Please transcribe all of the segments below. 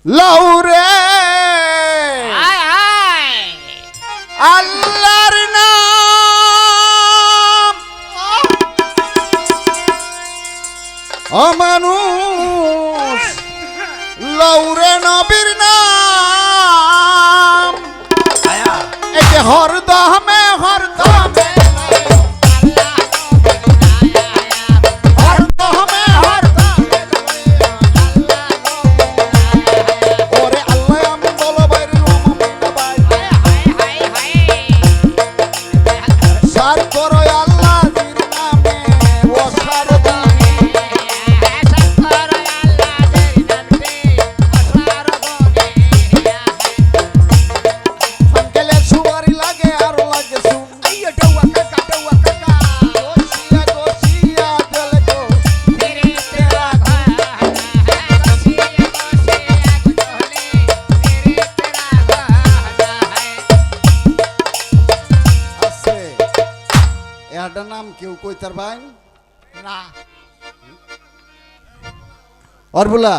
লাউরে আল্লাহর নাম অমানুষ লাউরে নবীর নাম এই যে হরদমে হরদমে নাম কেউ কইতার ভাই না অরবুলা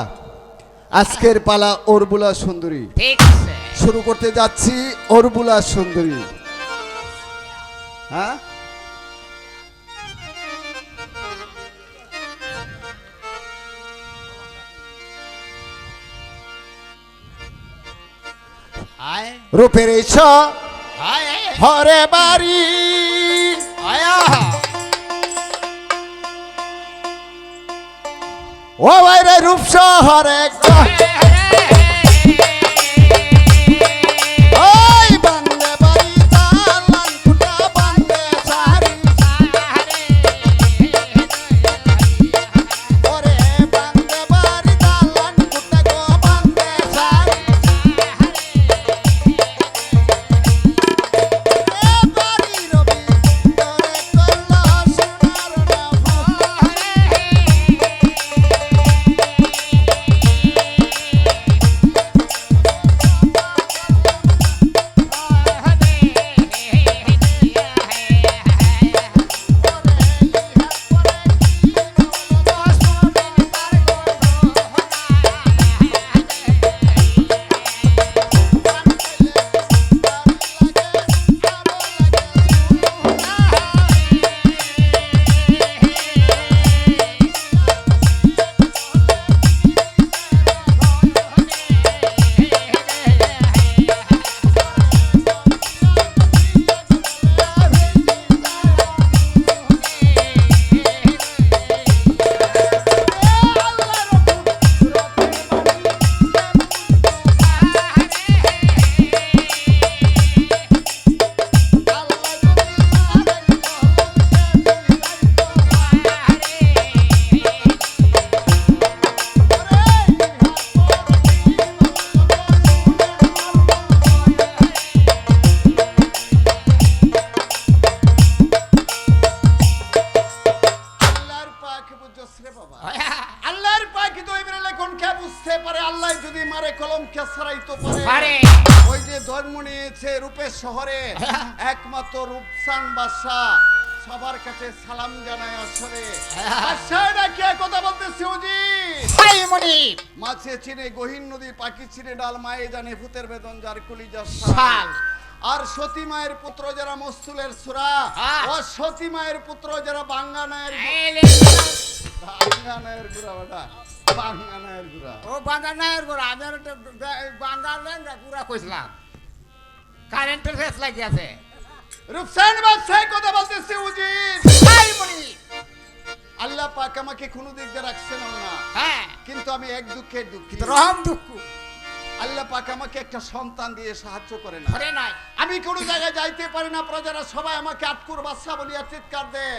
আজকের পালা অরবুলা সুন্দরী ঠিক আছে শুরু করতে যাচ্ছি অরবুলা সুন্দরী হ্যাঁ রূপের ইচ্ছা হরে বাড়ি ও বাইরে রূপ শহরে ওই বান্দে বাড়ি দালান ফুটা বান্দে সারি ওরে বান্দে বাড়ি দালান ফুটা গো বান্দে সারি এ বাড়ি রবি তোরে কল্লা সোনার না আল্লাহর পাখি তো এবারে লেখন কে বুঝতে পারে আল্লাহ যদি মারে কলম কে ছড়াইতে পারে ওই যে ধর্ম নিয়েছে রূপের শহরে একমাত্র রূপসান বাদশা সবার কাছে সালাম জানায় আসলে বাদশাটা কে কথা বলতেছে ওজি হাই মনি মাছে চিনে গহীন নদী পাখি চিনে ডাল মায়ে জানে ভূতের বেদন যার কলিজা শাল আর সতী মায়ের পুত্র যারা মস্তুলের সূরা ও সতী মায়ের পুত্র যারা বাঙ্গানায়ের বাঙ্গানায়ের গুড়া ওটা বাঙ্গানায়ের গুড়া ও বাঙ্গানায়ের গুড়া আমি আর বাঙ্গানায়ের গুড়া কইছিলাম কারেন্টের ফেস লাগিয়েছে রূপসান বাদশাহ কথা বলতেছে উজির হাই মনি আল্লাহ পাক আমাকে কোনো দিক দিয়ে রাখছেন না হ্যাঁ কিন্তু আমি এক দুঃখের দুঃখিত রহম দুঃখ আল্লাহ পাক আমাকে একটা সন্তান দিয়ে সাহায্য করে না করে নাই আমি কোন জায়গায় যাইতে পারি না প্রজারা সবাই আমাকে আটকুর বাচ্চা বলিয়া চিৎকার দেয়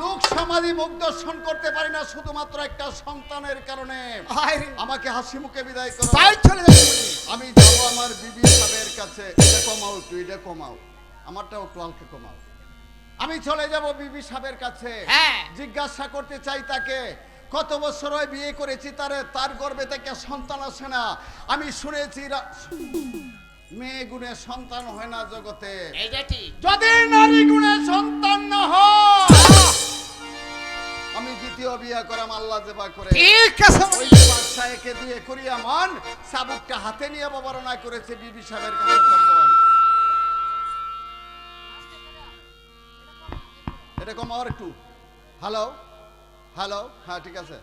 লোক সমাধি মুখ দর্শন করতে পারি না শুধুমাত্র একটা সন্তানের কারণে আমাকে হাসি মুখে বিদায় করো তাই চলে যাই আমি যাব আমার বিবি সাহেবের কাছে এটা কমাও তুই এটা কমাও আমারটাও একটু হালকা কমাও আমি চলে যাব বিবি সাহেবের কাছে জিজ্ঞাসা করতে চাই তাকে কত বছর হয় বিয়ে করেছি তার গর্ভে থেকে সন্তান আসে না আমি শুনেছি মেয়ে গুণে সন্তান হয় না জগতে যদি নারী গুণে সন্তান না হয় আমি দ্বিতীয় বিয়ে করাম আল্লাহ জেবা করে ঠিক আছে ব্যবসা একে দিয়ে করিয়া মন চাবুকটা হাতে নিয়ে অবমাননা করেছে বিবি সাহেবের কাছে তখন। এরকম আর একটু হ্যালো হ্যালো, হ্যাঁ ঠিক আছে।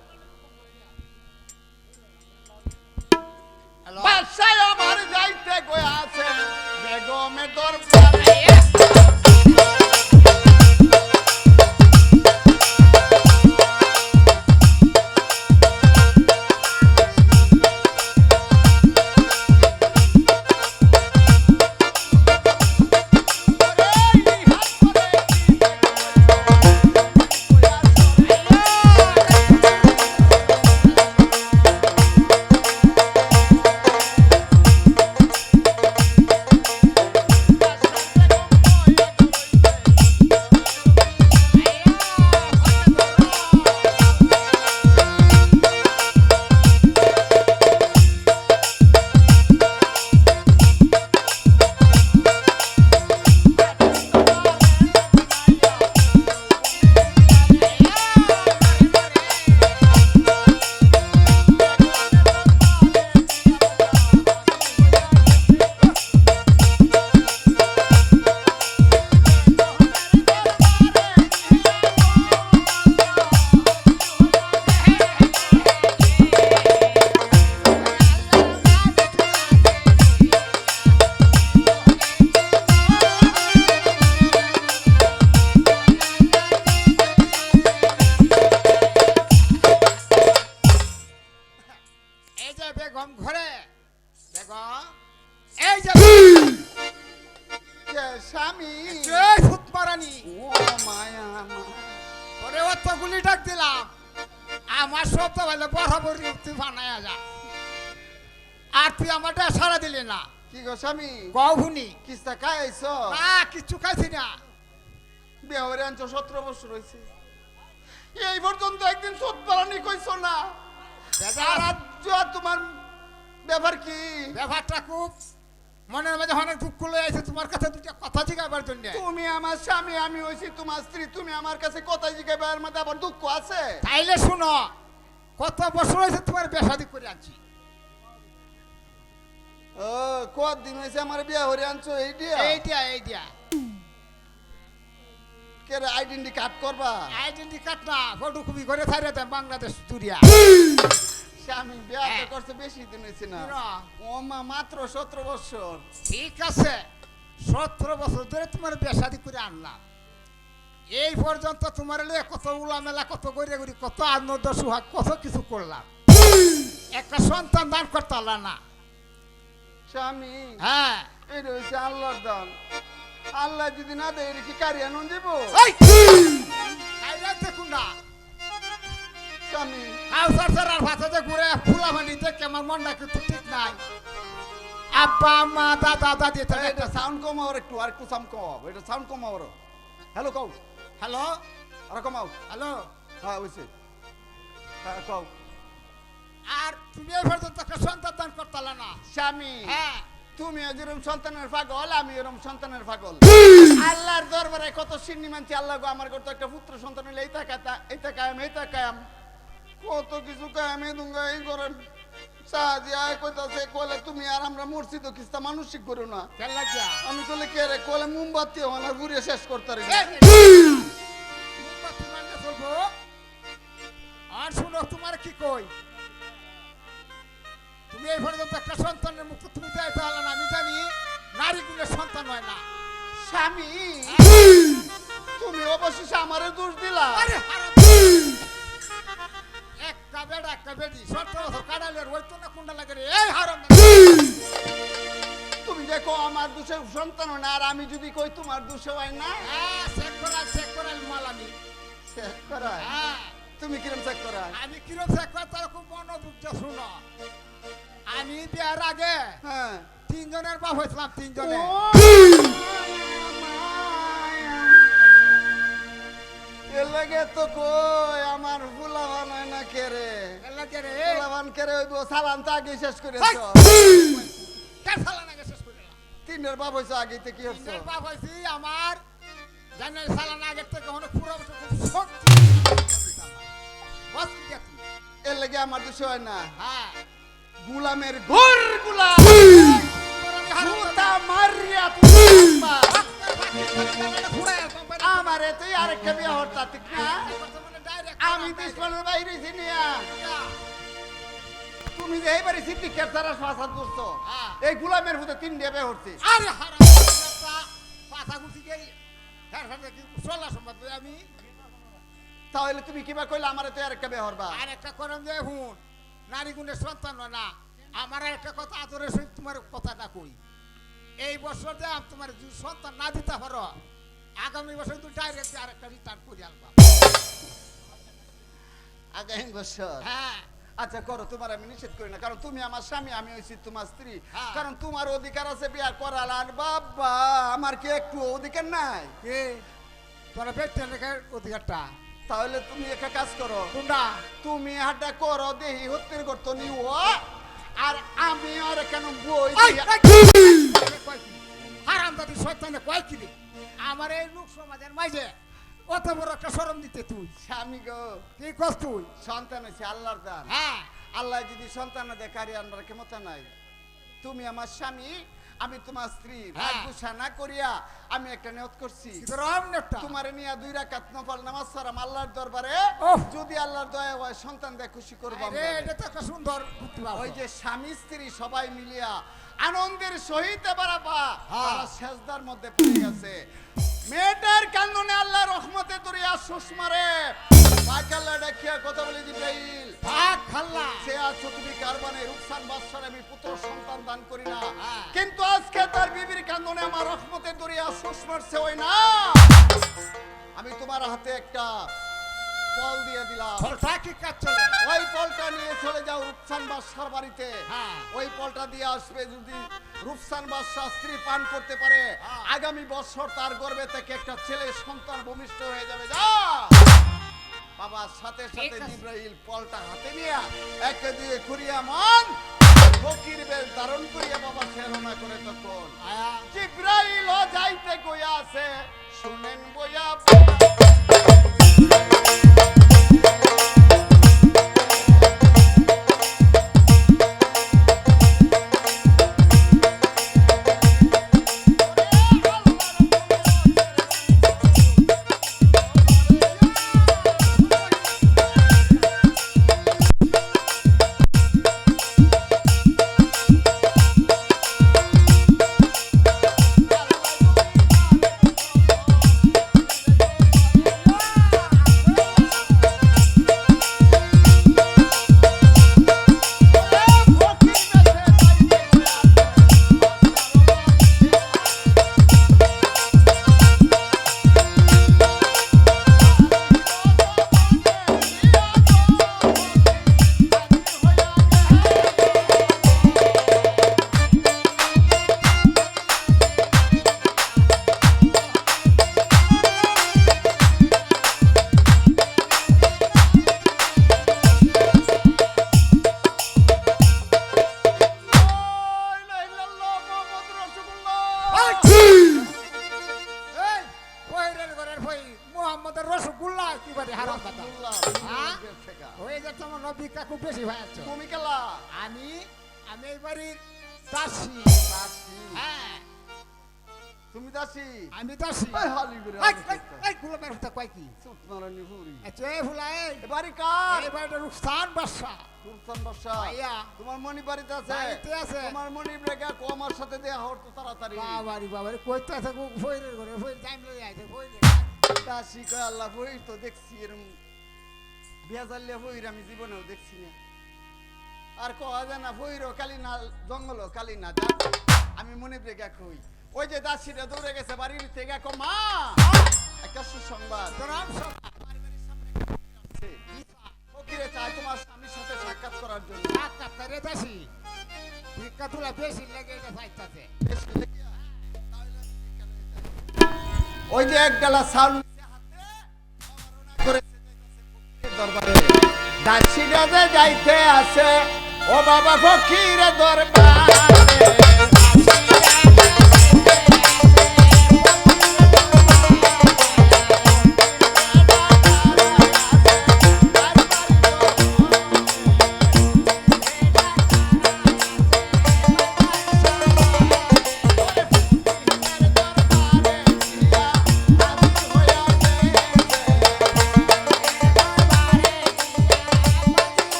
বাসায় আমার যাইতে গয়া আছে বেগমের দরবারে। আমার সব তো ভালো বরাবরই তুই বানায়া যা, আর তুই আমারটা সারা দিলি না। কি গো স্বামী গহুনি কিস্তা খাইছ? না কিছু খাইছি না। বিয়ে আনছো 17 বছর হয়েছে, এই পর্যন্ত একদিন সুদ পালানি কইছ না। তোমার ব্যাপার কি? ব্যাপারটা খুব মনের মাঝে অনেক দুঃখ লয়ে আছে তোমার কাছে দুটা কথা জিজ্ঞাবার জন্য। তুমি আমার স্বামী, আমি হইছি তোমার স্ত্রী, তুমি আমার কাছে কথা জিজ্ঞাবার মধ্যে আবার দুঃখ আছে? তাইলে শুনো, কত বছর হয়েছে তোমার বিয়ে শাদী করে আনছি? ও কতদিন হয়েছে আমার বিয়ে হরে আনছো? এইটা কে আইডেন্টি কার্ড করবা? আইডেন্টি কার্ড না, ফটো কপি করে ছাইরা দেন বাংলাদেশ দুরিয়া। স্বামী বিয়ে করছে বেশি দিন হয়েছে না। ও মা মাত্র 17 বছর। ঠিক আছে, 17 বছর ধরে তোমার বিয়ে শাদী করে আনলাম। এই পর্যন্ত তোমার লিয়ে কত উলামেলা, কত গড়িয়া গড়ি, কত আনন্দ সুহাগ, কত কিছু করলাম, একটা সন্তান দান করতে পারলাম না। স্বামী হ্যাঁ, এটা হচ্ছে আল্লাহর দান। আল্লাহ যদি না দেয় এটা কি কারিয়া নুন দিব? দেখুন না স্বামী, আর ভাষাতে ঘুরে ফুলা বানিতে কেমন মনটা কিন্তু ঠিক নাই। আব্বা মা দাদা দাদি, এটা সাউন্ড কমাও একটু, আর একটু সাউন্ড কমাও, এটা সাউন্ড কমাও। হ্যালো কও, হ্যালো আর কমাও, হ্যালো হ্যাঁ বুঝছি, হ্যাঁ কও। আর তুমি এই পর্যন্ত একটা সন্তান দান করতে পারলা না। স্বামী হ্যাঁ, তুমি যেরকম সন্তানের পাগল, আমি এরকম সন্তানের পাগল। আল্লাহর দরবারে কত সিন্নি মানছি, আল্লাহ গো আমার করতে একটা পুত্র সন্তান হলে এইটা কায়াম কত কিছু কায়াম দুঙ্গা এই করেন সাহায্য কইতাছে। কলে তুমি আর আমরা মরছি তো কিস্তা মানসিক করো না। আমি কলে কে রে? কলে মোমবাতি আমার ঘুরিয়ে শেষ করতে পারি। আর শুনো, তোমার কি কই, তুমি এই পর্যন্ত একটা সন্তানের মুখ তুমি যাইতে হলো না। আমি জানি নারী গুণের সন্তান হয় না। স্বামী তুমি অবশেষে আমারে দোষ দিলা। একটা বেড়া একটা বেডি 17 বছর কাটালের হইতো না কোনটা লাগে রে? এই হারাম, তুমি দেখো আমার দোষে সন্তান হয় না, আর আমি যদি কই তোমার দোষে হয় না। হ্যাঁ চেক করাই মাল আমি চেক করাই। হ্যাঁ তুমি কিরম চেক করাই? আমি কিরম চেক করাই তার খুব মনোযোগ শুনো। আমি বিয়ার আগে হ্যাঁ 3 জনের বাপ হয়েছিলাম, 3 জনে। এর লাগে তো কই আমার ফুলাবান হয় না কে রে? ফুলাবান কে রে? ওই সালান তো আগে শেষ করেছো। কে সালান আগে শেষ করে? 3 বাপ হয়েছে আগে থেকে। কি হচ্ছে? 3 বাপ হয়েছি আমার জানেন, সালান আগের থেকে অনেক পুরো শক্তি। এর লাগে লেগে আমার দোষ হয় না। হ্যাঁ গুলামের ঘর গুলাম জুতা মারিয়া তুমি আমারে তুই আরেকটা বিয়ে হরতা ঠিক না? আমি দুশ্মনের বাইরে চিনিয়া তুমি যে এইবারে সিদ্দিকের দ্বারা ফাসাদ করছো এই গুলামের মধ্যে 3 দিয়ে বিয়ে হরছি। আরে হারাম পাতা গুছি গই তার সাথে কি সোলা সম্পদ আমি তাহলে তুমি কিবা কইলা আমারে তুই আরেকটা বিয়ে হরবা? আর একটা করম যে হুন নারী গুণের সন্তান না আমার একটা কথা আদরে সহিত তোমার কথাটা কই এই বছর যে আমি তোমার যদি সন্তান না দিতে পারো আগামী বছর তুই ডাইরেক্ট আরেকটা রিটার্ন করে আনবা আগামী বছর? হ্যাঁ আচ্ছা করো, তোমার আমি নিষেধ করি না, কারণ তুমি আমার স্বামী, আমি হইছি তোমার স্ত্রী। হ্যাঁ। কারণ তোমার অধিকার আছে বিয়া করার, আর বাবা আমার কি একটু অধিকার নাই? কে তোরা বেচতে রেখে অধিকারটা তাহলে তুমি একটা কাজ করো, কোনটা তুমি হাঁটা করো দেহি হত্যের করতো নিও, আর আমি আর কেন বই হারাম দাদি শয়তানে কয় কি রে আমার এই লোক সমাজের মাঝে অত বড় একটা শরম দিতে তুই স্বামী গো কি কস তুই সন্তান হয়েছে আল্লাহর দান। হ্যাঁ আল্লাহ যদি সন্তান দেয় কারি আনবার ক্ষমতা নাই। তুমি আমার স্বামী, আমি তোমার স্ত্রী, হ্যাঁ। ভাগ্যসা না করিয়া আমি একটা নিয়ত করছি, তোমার নিয়ে 2 রাকাত নফল নামাজ সারাম আল্লাহর দরবারে, ওহ। যদি আল্লাহর দয়া হয় সন্তান দেয় খুশি করবো আমরা। এটা তো একটা সুন্দর ওই যে স্বামী স্ত্রী সবাই মিলিয়া আনন্দের সহিত বাড়াবা, হ্যাঁ। তারা সেজদার মধ্যে পড়ে গেছে। মেয়েটার কান্দনে আল্লাহ রহমতে দরিয়া সুষমারে পাকাল্লা ডাকিয়া কথা বলে জিব্রাইল, ভাগ খাল্লা সে আছো তুমি কারবানে রুকসান বাদশার আমি পুত্র সন্তান দান করি না, হ্যাঁ। কিন্তু আজকে তার বিবির কান্দনে আমার রহমতে দরিয়া সুষমারছে ওই না, আমি তোমার হাতে একটা ফল দিয়ে দিলাম, ফলটা কি কাজ চলে ওই ফলটা নিয়ে চলে যাও রূপসান বাদশার বাড়িতে, হ্যাঁ। ওই ফলটা দিয়ে আসবে, যদি রূপসান বাদশা স্ত্রী পান করতে পারে হ্যাঁ। আগামী বছর তার গর্ভে থেকে একটা ছেলে সন্তান ভূমিষ্ঠ হয়ে যাবে। যা বাবার সাথে সাথে ঠিক আছে। জিব্রাইল ফলটা হাতে নিয়ে একে দিয়ে খুঁড়িয়া মন ফকির বেশ ধারণ করিয়া বাবা সে রওনা করে, তখন আয়া জিব্রাইল যাইতে গইয়া আছে শুনেন বইয়া রসগোল্লা কি বাড়ি হারাম কথা হ্যাঁ? হয়ে যাচ্ছে আমার নবী কাকু বেশি ভাই আছো তুমি কেলা আমি আমি এই বাড়ির দাসী দাসী? হ্যাঁ তুমি দাসী? আমি দাসী এই হালি করে এই গোলামের কথা কয় কি চুপ মারানি ফুরি আচ্ছা এই ফুলাই বাড়ি কার? এই বাড়িটা রুকসান বাদশা সুলতান বাদশা ভাইয়া তোমার মনি বাড়িতে আছে? বাড়িতে আছে। তোমার মনি ব্রেকা কমার সাথে দেয়া হতো তাড়াতাড়ি। বাবারি বাবারি কইতে আছে ফইরের ঘরে ফইর টাইম লই আইছে ফইরে দাসী কয় আল্লাহ বই তো দেখছি এরকম বিয়া জাল্লে বইর আমি জীবনেও দেখছি না। আর কয়া যায় না বইরও কালি না জঙ্গল কালি না যা আমি মনে ব্রেকা কই ওই যে দাসীটা দৌড়ে গেছে বাড়ির থেকে মা একটা সুসংবাদ তোরাম সব ফকিরে চায় তোমার স্বামীর সাথে সাক্ষাৎ করার জন্য। সাক্ষাৎ করে দাসী ভিক্ষা তুলা বেশি লাগে এটা চাইতাছে ওই যে এক ডালা চাউল দরবারে দাসীরা যে যাইতে আসে ও বাবা ফকিরে দরবারে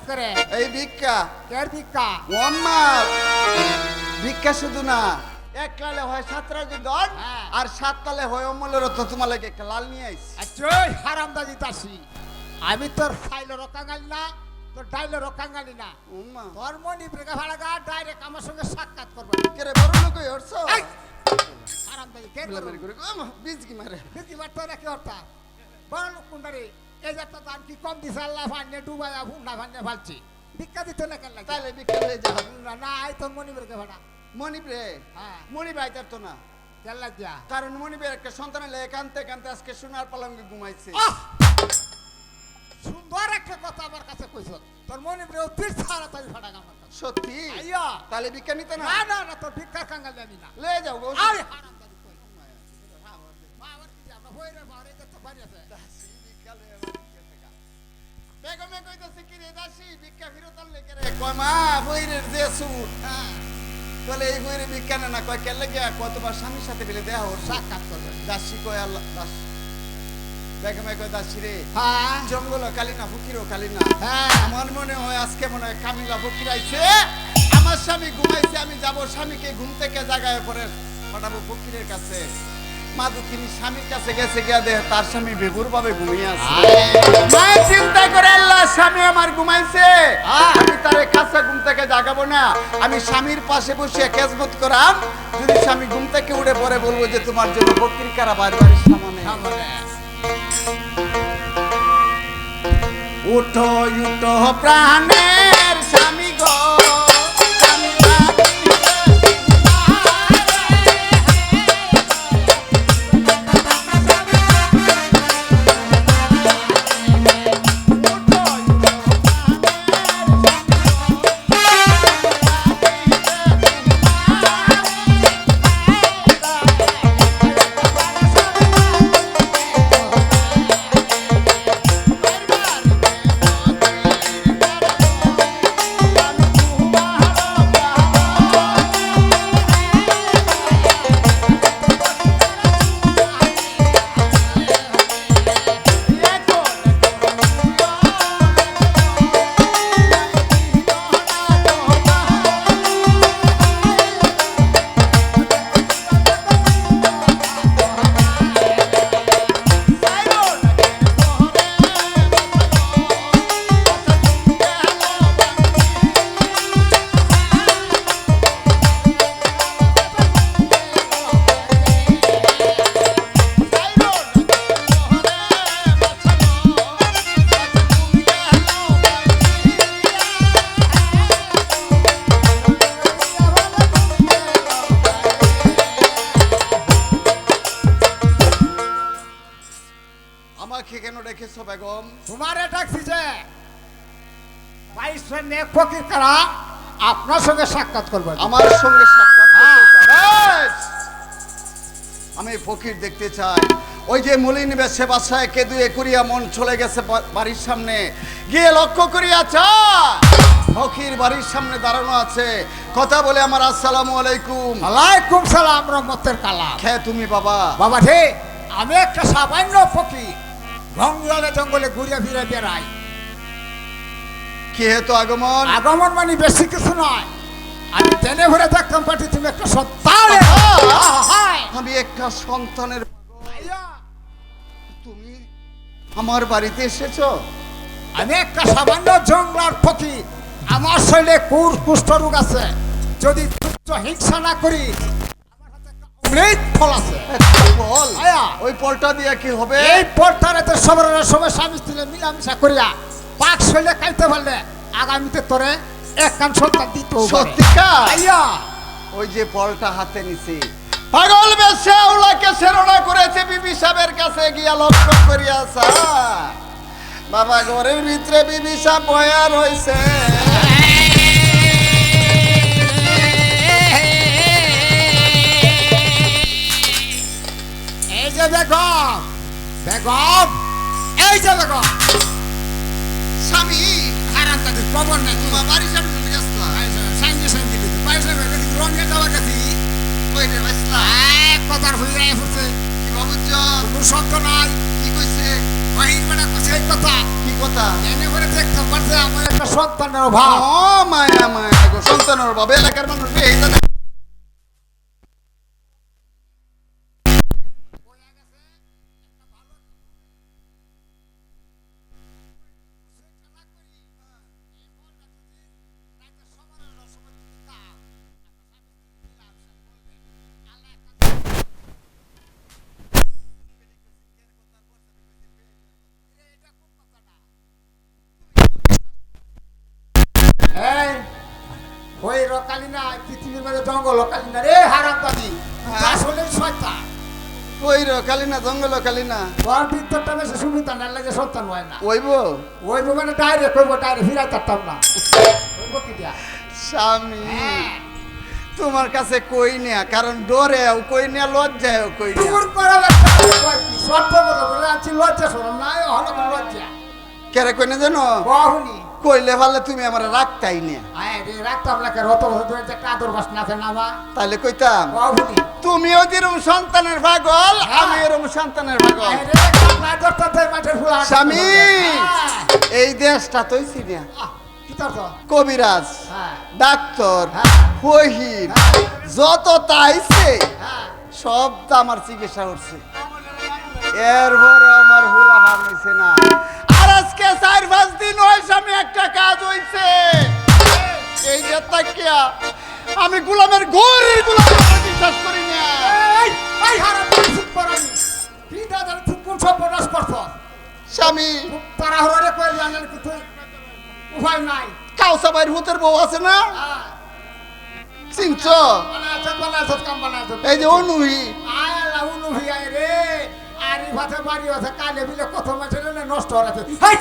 করে এই ভিক্ষা কের ভিক্ষা ওম্মা ভিক্ষা শুধু না এক লালে হয় 7 রাজি দন হ্যাঁ। আর 7 তালে হয় অমলের তো তোমার লাগে একটা লাল নিয়ে আইছি আচ্ছা হারামদাজি তাসি আমি তোর ফাইলের কাঙালি না তোর ডাইলের কাঙালি না ওম্মা তোর মনি ব্রেকা ভাড়া ডাইরেক্ট আমার সঙ্গে সাক্ষাৎ করবে কেরে বড় লোক হইছো এই! হারামদাজি কে বলে মেরে করে ওম্মা বীজ কি মারে কি বার্তা নাকি অর্থা বড় লোক কোনটারে এই যাত্রা দাম কি কম দিছে আল্লাহ ফান্নে ডুবায়া ফুন্ডা ফান্নে ফালছি ভিক্ষা দিতে না কেন লাগে তাইলে ভিক্ষা হয়ে যা না আই তোর মনি ব্রেকা ভাড়া মনিব রে হ্যাঁ মনিব আইতার তো না কেন লাগিয়া কারণ মনিবের একটা সন্তান হলে কানতে কানতে আজকে সোনার পালঙ্কে ঘুমাইছে আহ! সুন্দর একটা কথা আমার কাছে কইছ তোর মনি ব্রে অতি তাড়াতাড়ি ফাড়া আমার কাছে সত্যি আইয়া তাহলে ভিক্ষা নিতে না না না না তোর ভিক্ষার কাঙ্গাল আমি না লয়ে যাও গো আরে হারামদাজি কই বাবার কি আমরা হইরে বারে তো পারি আছে বেগমে কইতাছে কি রে দাসী ভিক্ষা ফিরত আনলে কে রে কয় মা বইরের দেসু হ্যাঁ বলে এই বইরে ভিক্ষা না কয় কে লাগে কতবার স্বামীর সাথে মিলে দেয়া ওর সাক্ষাৎ করবে দাসী কয় আল্লাহ দাস বেগমে কয় দাসী রে হ্যাঁ জঙ্গল কালিনা ফকিরও কালিনা হ্যাঁ আমার মনে হয় আজকে মনে হয় কামিলা ফকির আইছে আমার স্বামী ঘুমাইছে আমি যাব স্বামীকে ঘুম থেকে জাগায় পরে পাঠাবো ফকিরের কাছে মা দুঃখিনী স্বামীর কাছে গেছে গিয়া দেহ তার স্বামী বেগুর ভাবে ঘুমিয়ে আছে মা চিন্তা করে আল্লাহ স্বামী আমার ঘুমাইছে আমি তারে কাছে ঘুম থেকে জাগাবো না আমি স্বামীর পাশে বসে খেজমত করাম যদি স্বামী ঘুম থেকে উঠে পরে বলবো যে তোমার জন্য ফকির কারা বাড়ির সামনে উঠো উঠো প্রাণের স্বামী গো স্বামী আমাকে কেন রেখেছো বেগম তোমার ডাকছি যে বাইশ নে ফকির কারা আপনার সঙ্গে সাক্ষাৎ করবে আমার সঙ্গে সাক্ষাৎ হ্যাঁ। করতে চাই। আমি ফকির দেখতে চাই ওই যে মলিন বেশে বাসায় কেদুয়ে করিয়া মন চলে গেছে বাড়ির সামনে গিয়ে লক্ষ্য করিয়া চা ফকির বাড়ির সামনে দাঁড়ানো আছে কথা বলে আমার আসসালামু আলাইকুম আলাইকুম সালাম রহমতের কালাম খে তুমি বাবা বাবা রে আমি একটা সামান্য ফকির জঙ্গলে জঙ্গলে ঘুরে ফিরে বেড়াই কি হেতু আগমন আগমন মানে বেশি কিছু নয় আমি টেনে ভরে থাকতাম পাটি তুমি একটা সন্তান আমি একটা সন্তানের তুমি আমার বাড়িতে এসেছো আমি একটা সামান্য জঙ্গলার ফকির আমার শরীরে কুষ্ঠ রোগ আছে যদি হিংসা না করি আমার হাতে একটা অমৃত ফল আছে বল আয়া। ওই পলটা দিয়ে কি হবে এই পর্তারেতে সবার সময় স্বামী স্ত্রী মিলামিশা করিয়া পাক শৈলে খাইতে পারলে আগামীতে তোরে এক কান সন্তান দিত সত্যিকার আইয়া ওই যে পলটা হাতে নিছি পাগল বেশে ওলাকে সেরনা করেছে বিবি সাহেবের কাছে গিয়া লক্ষ্য করিয়া আসা বাবা ঘরের ভিতরে বিবি সাহেব বয়া রইছে এই যে বেগম বেগম এই যে বেগম স্বামী খারাপ তাদের খবর নাই তোমার বাড়ির সামনে চলে গেছলা সঙ্গে সঙ্গে দিতে পয়সা রঙে যাওয়ার কাছে কই রে বাসলা কথার হইয়া ফুটছে কি ভাবুছ কোনো শব্দ নাই কি কইছে বাহির বেড়া কইছে এই কথা কি কথা? এনে করে দেখতে পারছে আমার একটা সন্তানের অভাব। ও মায়া মায়া গো, সন্তানের অভাব এলাকার মানুষ এই তো না। এই ওই রকালি না পৃথিবীর মধ্যে জঙ্গল রকালি না রে হারামদাদি, আসলে শয়তান। কইর কালি না জঙ্গল কালি না তোর ভিতরটা বেশি সুবিধা না লাগে সন্তান হয় না। ওইব ওই মানে ডাইরেক্ট কইব, ডাইরেক্ট ফিরাই থাকতাম না। ওইব কি দিয়া? স্বামী হ্যাঁ। তোমার কাছে কই না, কারণ ডরেও কই না, লজ্জায়ও কই না। টুকুর করা লাগবে কি সত্য কথা বলে আছি, লজ্জা শরম নাই, হলো কি লজ্জা? কেরে কই না জানো? বাহুনি কইলে ভালে তুমি আমার রাখতাই না, আয় রে রাখতাম না, রত বছর ধরে একটা আদর বাস না আছে না মা। তাহলে কইতাম বাহুনি তুমিও যেরকম সন্তানের পাগল, হ্যাঁ। আমি এরকম সন্তানের পাগল। আয় রে কাপড় দরতা দেয় মাঠের ফুল আটা। স্বামী হ্যাঁ। এই দেশটা তৈছি না, আহ, কি তোর তো? কবিরাজ হ্যাঁ ডাক্তার হ্যাঁ। ফহিম যত তাইছে হ্যাঁ। সব তো আমার চিকিৎসা করছে, এরপরে আমার হুলা ভাব হইছে না। আর আজকে 4-5 দিন হয়েছে আমি একটা কাজ হইছে এই যে তাকিয়া আমি গোলামের ঘরের গোলাম, বিশ্বাস করি না। এই এই হারাম ঠিক করানি কি দাদা ঠিক কোন সব বনাস করছ? স্বামী তাড়াহুড়ো করে জানেন কি তুই উপায় নাই। কাউসা ভাইয়ের হুতের বউ আছে না, হ্যাঁ চিনছ? বানাইছ কাম বানাইছ। এই যে অনুহি আয় আল্লাহ উনু ভিয়াই রে আরি ভাতে বাড়ি আছে কালে বিলে কত মাছের না নষ্ট হচ্ছে। হেই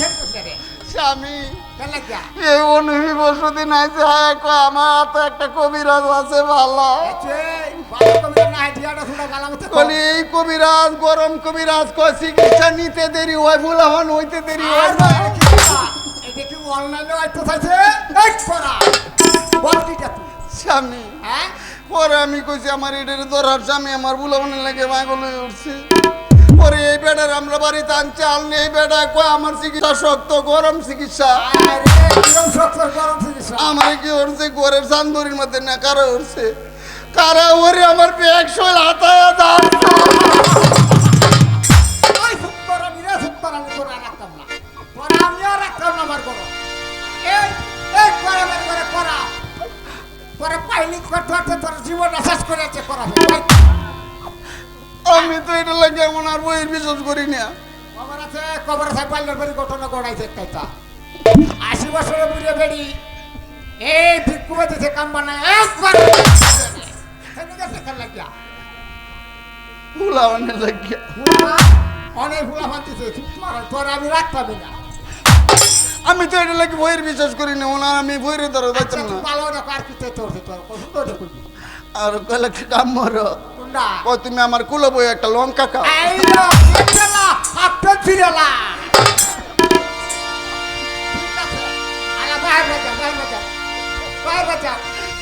হেড করতে রে স্বামী কেন লাগা? এই অনুহি বসুদিন আইছে, হ্যাঁ আমার তো একটা কবিরাজ আছে ভালো। এই বাবা কবি না দিয়াটা শুনে গালামতে বলি এই কবিরাজ গরম কবিরাজ কয় চিকিৎসা নিতে দেরি হয়, ভুলাহন হইতে দেরি হয় না। এটা কি অনলাইনে আইতো থাকছে এক করা বলটিটা তুই স্বামী হ্যাঁ পরে আমি কইছি আমার এটারে ধরার স্বামী আমার ভুলাহনের লাগে পাগল হয়ে উঠছে। পরে এই বেডার আমরা বাড়িতে আনছে, আনলে এই বেডা কয় আমার চিকিৎসা শক্ত গরম চিকিৎসা। আরে কিরম সত্তর গরম চিকিৎসা আমার কি উঠছে ঘরের চান্দুরির মধ্যে না কারা উঠছে, কারা ওরে আমার ব্যাগ শৈল হাতায় যাচ্ছে। ওই সুপার আমি রে সুপার আমি তোরা রাখতাম না, তোরা আমিও রাখতাম না আমার গরম। এই এই করে বের করে করা তোরা পাইলি করতে করতে তোর জীবন শেষ করে আছে করাবে। আমি তো এটা লাগে এমন আর বইয়ের বিশ্বাস করি না। খবর আছে পাইলের বাড়ি ঘটনা গড়াইছে একটা 80 বছরের বুড়িয়ে বেড়ি এই ভিক্ষুবে দিতে কাম বানায় একবার লাগিয়া ভুলাহনের লাগিয়া অনেক ফুলা ভাবতেছে তোর আমি রাখতাম না। আমি তো এটা লাগে বইয়ের বিশ্বাস করি না, ওনার আমি বইয়ের ধরে যাচ্ছি না। ভালো রাখো আর কিছু তোর তোর করবি আর কয়লা কাম মরো কোনটা ও তুমি আমার কুলো বই একটা লঙ্কা খাও। আইলো কেলা হাতটা ফিরেলা ঠিক আছে আলা বাইরে যা বাইরে যা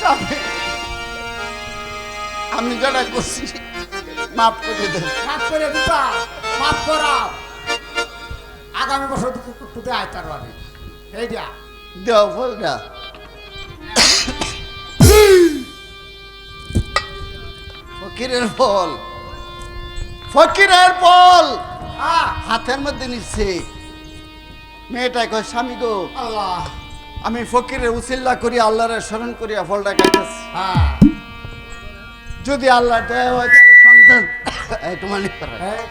স্বামী, আমি যেটা করছি মাফ করে দেন। মাফ করে দিতা মাফ করাও আগামী বছর তুই আয় তার বাড়ি এই যা দেও ফলটা ফকিরের ফল, ফকিরের ফল হ্যাঁ হাতের মধ্যে নিচ্ছে। মেয়েটা কয় স্বামী গো আল্লাহ আমি ফকিরের উসিল্লা করি আল্লাহরে স্মরণ করিয়া ফলটা খাইতেছি, হ্যাঁ যদি আল্লাহ দয়া হয় তাহলে সন্তান একটু মানিক পারে। এই,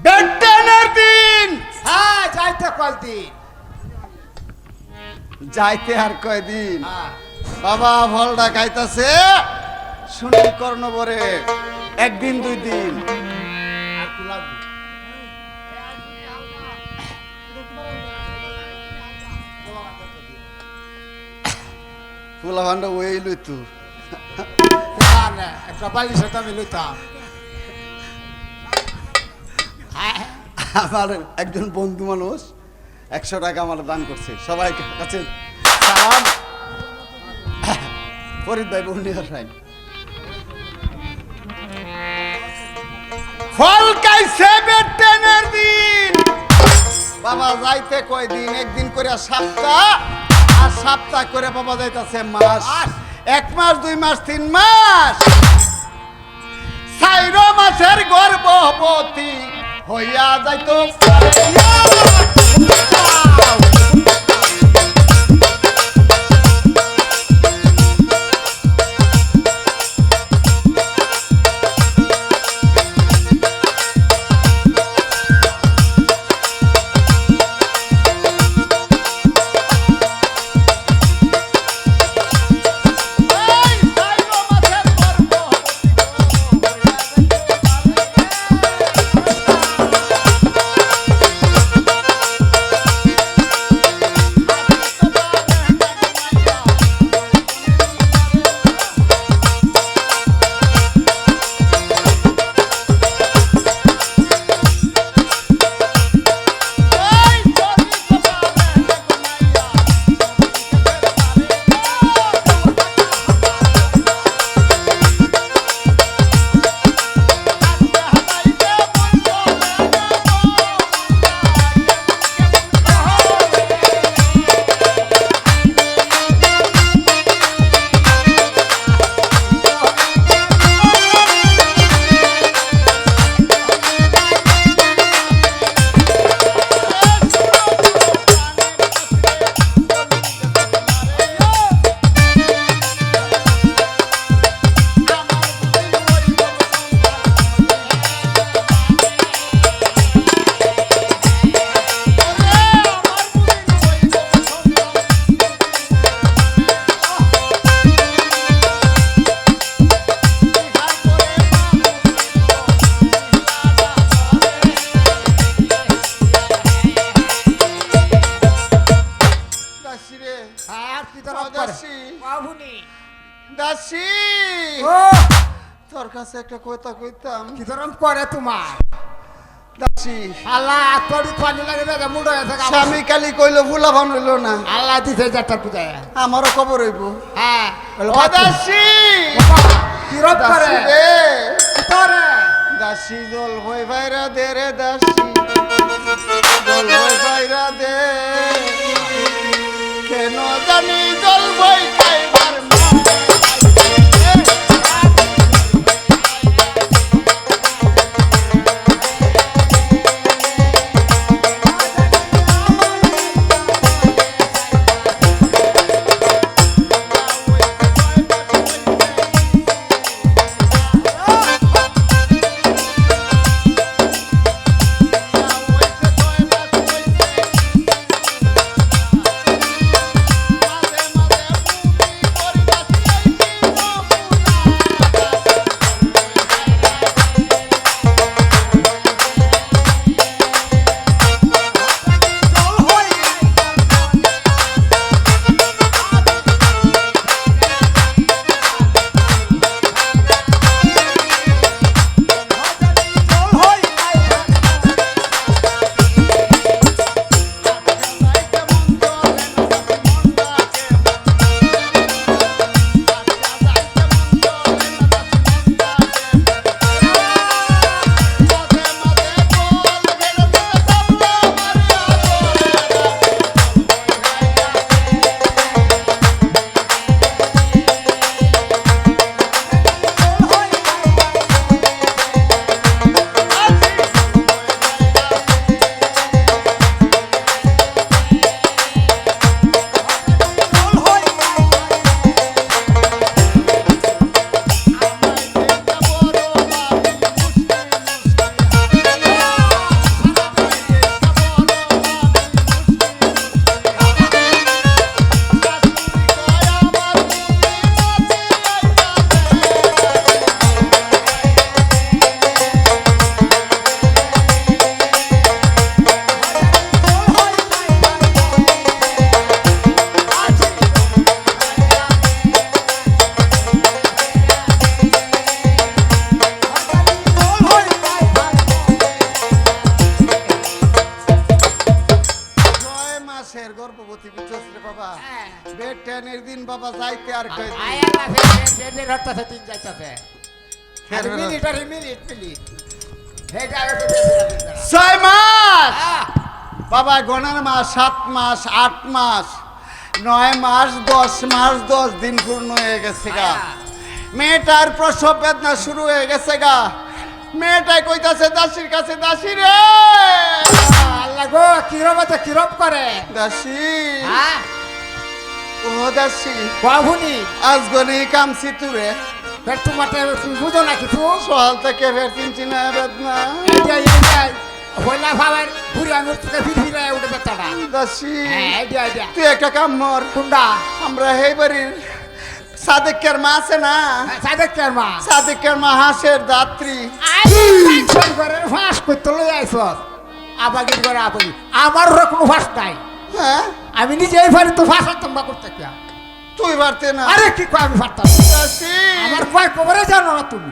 বেটানের দিন হ্যাঁ যাইতে কয়দিন যাইতে আর কয়দিন। হ্যাঁ বাবা ফলটা খাইতেছে শুনি কর্ণবরে, একদিন 2 দিন আর কি লাগবে ফুলা ভান্ডা ওই লইতু না একটা বালিশের দামে লইতাম। হ্যাঁ আমার একজন বন্ধু মানুষ 100 টাকা আমার দান করছে, সবাই কাছে সালাম। ফরিদ ভাই বন্ডিয়ার রাইন ফল খাইছে বেটেনের দিন বাবা যাইতে কয়দিন একদিন করে সপ্তাহ আর সপ্তাহ করে বাবা যাইতাছে মাস 1 মাস 2 মাস 3 মাস 4 মাসের গর্ভবতী হইয়া যাইতো দাসী তোর কাছে একটা কথা কইতাম কি ধরম করে তোমার দাসী আল্লাহ তোরই পানি লাগে না মুড় হয়ে থাকে স্বামী কালি কইলো ফুলা ভান হইলো না আল্লাহ দিতে যাত্রা পূজায় আমারও খবর হইব হ্যাঁ ও দাসী কি রব করে রে তোরে দাসী জল হই ভাইরা দে রে দাসী জল হই ভাইরা দে কেন জানি জল হই খাইবার গর্ভবতী বুঝছস রে বাবা বেড টেনের দিন বাবা যাইতে আর কই আয়া না বেডের হত্তা দিন যাইতাছে আর মিনিট মিনিট এইটা একটু বেশি রাখিস না। 6 মাস হ্যাঁ, বাবা গণের মাস, 7 মাস, 8 মাস, 9 মাস, 10 মাস, 10 দিন পূর্ণ হয়ে গেছে গা। হ্যাঁ। মেয়েটার প্রসব বেদনা শুরু হয়ে গেছে গা। মেয়েটাই কইতাছে দাসির কাছে, দাসি রে আল্লাহ গো, কিরম আছে কিরম করে? দাসি, হ্যাঁ, ও দাসি বাবুনি, আজ গনে কামছি তুরে ফের তোমার তুমি বুঝো না কিছু? সকাল থেকে ফের চিনছি না বেদনা। এইটাই হইলা ভাবের ঘুরে আঙুর থেকে ফিরে উঠে বেচাটা। দাসি হ্যাঁ, এইটা তুই একটা কাম মর, কুন্ডা আমরা এই বাড়ির সাদেকের মা আছে না, সাদেকের মা সাদেকের মা হাঁসের দাত্রী। ঘরের ফাঁস করতে লই আইস আবাগির ঘরে আবাগি, আমার ওরা কোনো ফাঁস নাই। হ্যাঁ আমি নিজে এই বাড়ি তো ফাঁস হতাম বা করতে কে? তুই পারতে না আরে কি কয় আমি পারতাম না। দাসি, আমার কয় খবরে জানো না তুমি?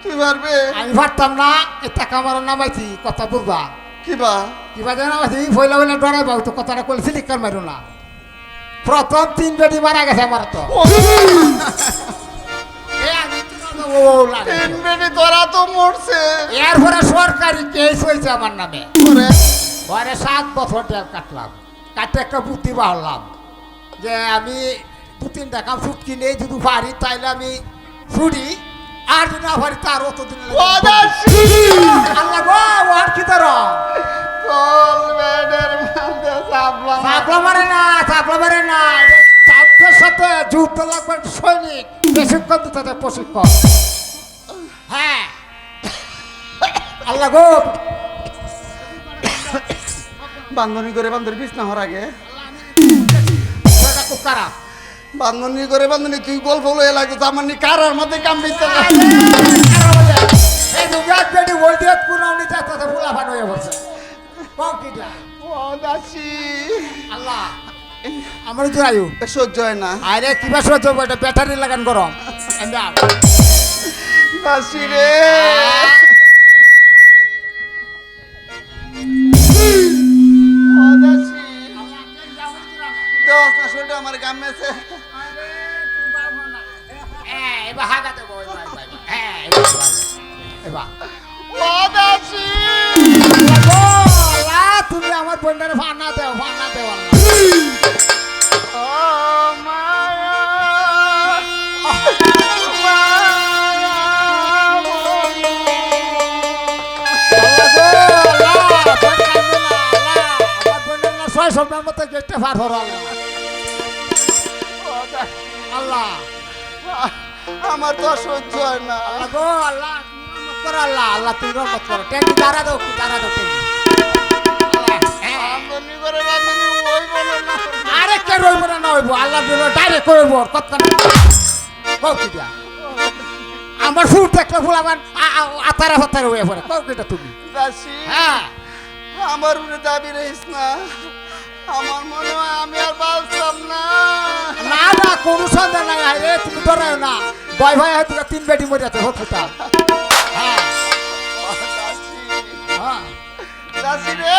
তুই পারবে আমি পারতাম না, এটা কামার নামাইছি কথা বুঝবা। কিবা কিবা যেন নামাইছি ফইলা ফইলা ডরাই বাবু তো কথাটা করলে সিলিকার মারো না। প্রথম 3 বেটি মারা গেছে আমার তো। এ আমি তো ও লাগে। তিন বেটি তোরা তো মরছে। এরপরে সরকারি কেস হয়েছে আমার নামে। ওরে, পরে 7 বছর ডেল কাটলাম, কাটতে একটা বুদ্ধি বাড়লাম যে আমি 2-3টা কাম ছুটকি নেই, যদি পারি তাইলে আমি ছুটি, আর যদি না পারি তার অতদিন ও দাসি আল্লাহ গো, ওর কি তোর কল বেডের মধ্যে চাপলাম। চাপলা মারে না, চাপলা মারে না, চাপের সাথে যুদ্ধ লাগবে সৈনিক, প্রশিক্ষণ দিতে হবে, প্রশিক্ষণ। হ্যাঁ আল্লাহ গো, বান্ধনী করে বান্ধবী বিছনা হওয়ার আগে সেটা খুব খারাপ। বান্ধনী করে বান্ধনী তুই গল্প লয়ে লাগতো আমার নি কারার মধ্যে কাম দিতে না। এই দুর্গা পেটি বলতে পুরাও নিতে তাতে ফুলা ফাট হয়ে বসে কম কিটা। ও দাসি আল্লাহ আমার জোরায়ু সহ্য হয় না আরে কিবা সহ্য হবে, এটা ব্যাটারি লাগান গরম। দাসি রে, ও দাসি দেওয়াস না শরীরটা আমার গামেছে। এবার হাগা দেবো, এবার ও দাসি তুমি আমার বোনের ফানা দেও, ফানা দেও আল্লাহ। ও মায়া মায়া ছয় সপ্তাহের মতো গেটে ফার হর আল্লাহ। আমার তো সহ্য হয় না। আল্লাহ গো, আল্লাহ তুমি রহমত করো, আল্লাহ আল্লাহ তুমি রহমত করো। টেঙ্কি দাঁড়া দাও, দাঁড়া দাও টেঙ্কি। বান্ধনী করে বান্ধনী ওই বলে না। আরে কে রইব না হইব, আল্লাহ দিল ডাইরেক্ট করব কত কৌকিটা। আমার ফুল দেখলে ফুলাবান আতারা ফাতারা হয়ে পড়ে কৌকিটা তুমি। দাসি হ্যাঁ আমার উপরে দাবি রহিস না, আমার মনে হয় আমি আর বাঁচতাম না। না না কোনো সন্দেহ নাই, আরে তুমি ডরাও না, ভয় ভয় হয়তো 3 বেটি মরে যাচ্ছে হত্যা। হ্যাঁ ও দাসি, হ্যাঁ দাসি রে